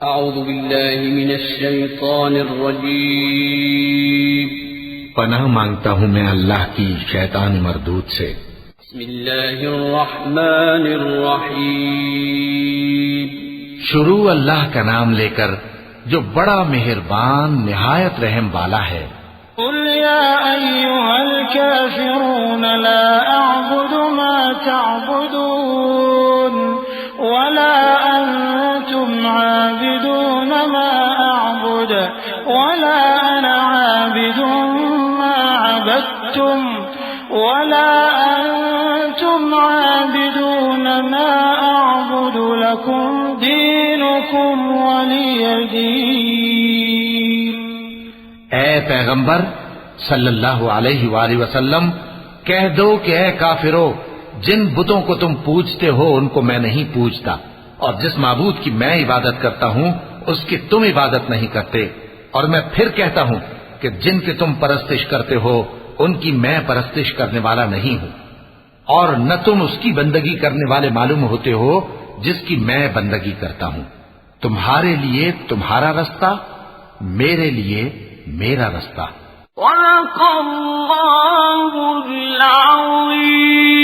اعوذ باللہ من الشیطان الرجیم پناہ مانگتا ہوں میں اللہ کی شیطان مردود سے۔ بسم اللہ الرحمن الرحیم شروع اللہ کا نام لے کر جو بڑا مہربان نہایت رحم والا ہے۔ قل یا ایھا الکافرون لا اعبد ما تعبدون ولا انتم عابدون ما اعبد ولا انا عابد ما عبدتم ولا انتم عابدون ما اعبد لكم دینکم ولی دین۔ اے پیغمبر صلی اللہ علیہ وآلہ وسلم، کہہ دو کہ اے کافرو، جن بتوں کو تم پوجتے ہو ان کو میں نہیں پوجتا، اور جس معبود کی میں عبادت کرتا ہوں اس کی تم عبادت نہیں کرتے، اور میں پھر کہتا ہوں کہ جن کی تم پرستش کرتے ہو ان کی میں پرستش کرنے والا نہیں ہوں، اور نہ تم اس کی بندگی کرنے والے معلوم ہوتے ہو جس کی میں بندگی کرتا ہوں۔ تمہارے لیے تمہارا رستہ، میرے لیے میرا رستہ۔ صدق اللہ العظیم۔